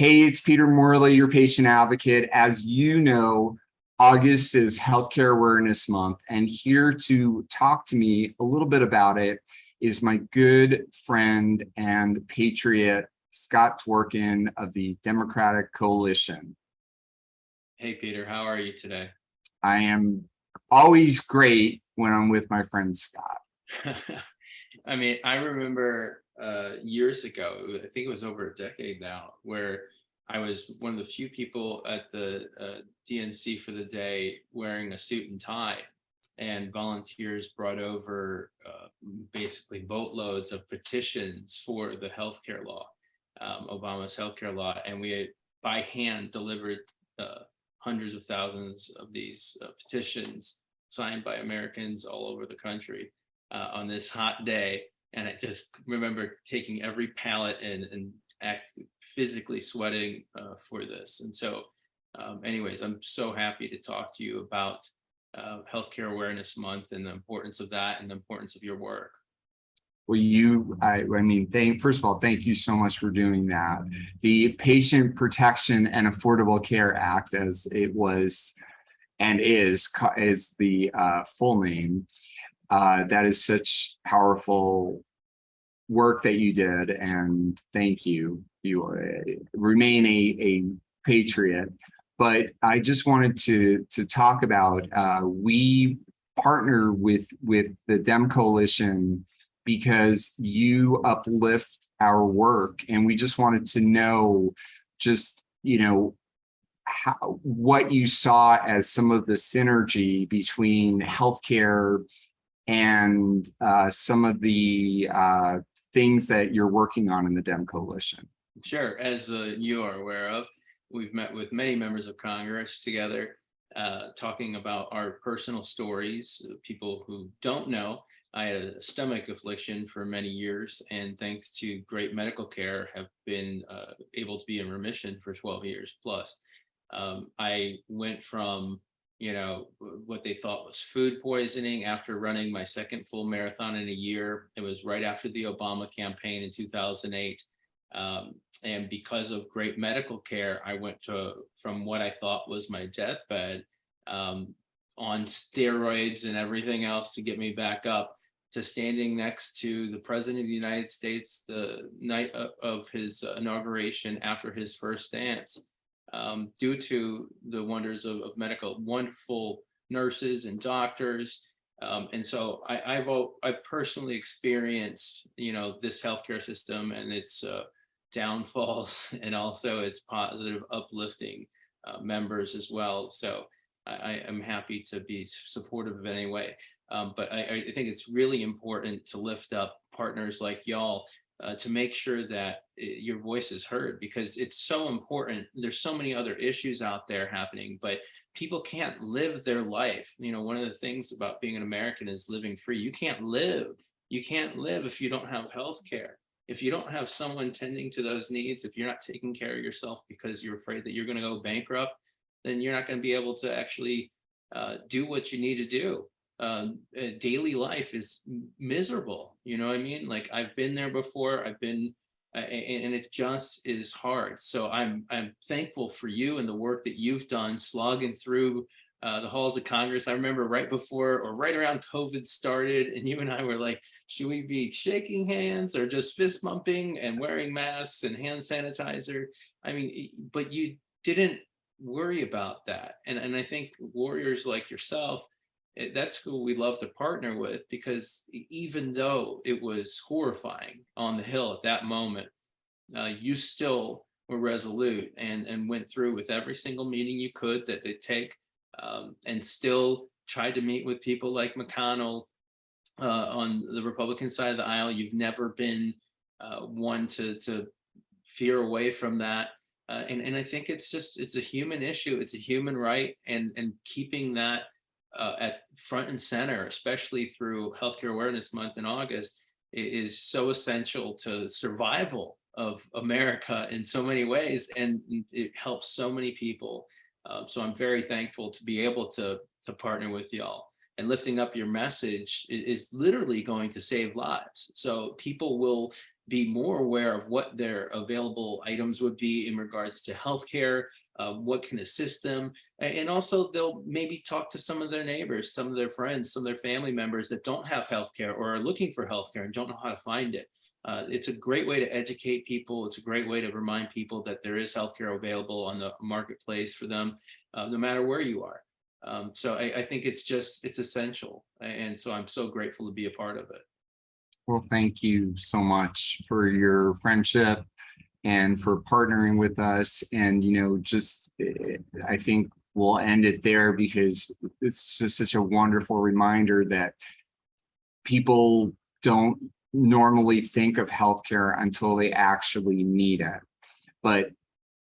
Hey, it's Peter Morley, your patient advocate. As you know, August is Healthcare Awareness Month, and here to talk to me a little bit about it is my good friend and patriot, Scott Dworkin of the Democratic Coalition. Hey, Peter, how are you today? I am always great when I'm with my friend Scott. I mean, I remember years ago, I think it was over a decade now, where I was one of the few people at the DNC for the day wearing a suit and tie, and volunteers brought over basically boatloads of petitions for the healthcare law, Obama's healthcare law, and we had, by hand, delivered hundreds of thousands of these petitions signed by Americans all over the country on this hot day. And I just remember taking every pallet and physically sweating for this. And so anyways, I'm so happy to talk to you about Healthcare Awareness Month and the importance of that and the importance of your work. Well, I mean, first of all, thank you so much for doing that. The Patient Protection and Affordable Care Act, as it was and is the full name. That is such powerful work that you did, and thank you. You remain a patriot. But I just wanted to talk about we partner with the Dem Coalition because you uplift our work, and we just wanted to know what you saw as some of the synergy between healthcare and some of the things that you're working on in the Dem Coalition. Sure. As you are aware of, we've met with many members of Congress together, talking about our personal stories. People who don't know, I had a stomach affliction for many years, and thanks to great medical care, have been able to be in remission for 12 years plus. I went from what they thought was food poisoning after running my second full marathon in a year. It was right after the Obama campaign in 2008. And because of great medical care, I went from what I thought was my deathbed, on steroids and everything else to get me back up, to standing next to the President of the United States the night of his inauguration after his first dance. Due to the wonders of medical, wonderful nurses and doctors. And so I've personally experienced, this healthcare system and its downfalls, and also its positive, uplifting members as well. So I am happy to be supportive of any way. But I think it's really important to lift up partners like y'all, to make sure that your voice is heard, because it's so important. There's so many other issues out there happening, but people can't live their life. One of the things about being an American is living free. You can't live if you don't have health care. If you don't have someone tending to those needs, if you're not taking care of yourself because you're afraid that you're going to go bankrupt, then you're not going to be able to actually do what you need to do. Daily life is miserable. You know what I mean? Like, I've been there before. I've been, and it just is hard. So I'm thankful for you and the work that you've done slogging through the halls of Congress. I remember right before or right around COVID started, and you and I were like, should we be shaking hands or just fist bumping and wearing masks and hand sanitizer? I mean, but you didn't worry about that. And I think warriors like yourself, that's who we love to partner with, because even though it was horrifying on the Hill at that moment, you still were resolute and went through with every single meeting you could that they take, and still tried to meet with people like McConnell on the Republican side of the aisle. You've never been one to veer away from that. And I think it's a human issue. It's a human right, and keeping that at front and center, especially through Healthcare Awareness Month in August, is so essential to survival of America in so many ways, and it helps so many people. So I'm very thankful to be able to partner with y'all. And lifting up your message is literally going to save lives. So people will be more aware of what their available items would be in regards to healthcare, what can assist them. And also they'll maybe talk to some of their neighbors, some of their friends, some of their family members that don't have healthcare or are looking for healthcare and don't know how to find it. It's a great way to educate people. It's a great way to remind people that there is healthcare available on the marketplace for them, no matter where you are. So I think it's essential. And so I'm so grateful to be a part of it. Well, thank you so much for your friendship and for partnering with us. And, I think we'll end it there because it's just such a wonderful reminder that people don't normally think of healthcare until they actually need it. But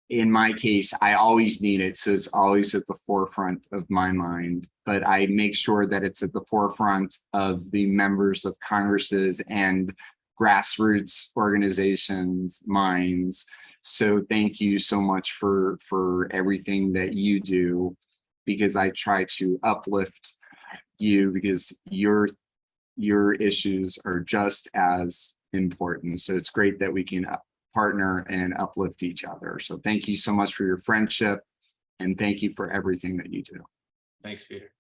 in my case, I always need it. So it's always at the forefront of my mind, but I make sure that it's at the forefront of the members of Congress's and grassroots organizations' minds. So thank you so much for everything that you do, because I try to uplift you because your issues are just as important. So it's great that we can partner and uplift each other. So thank you so much for your friendship, and thank you for everything that you do. Thanks, Peter.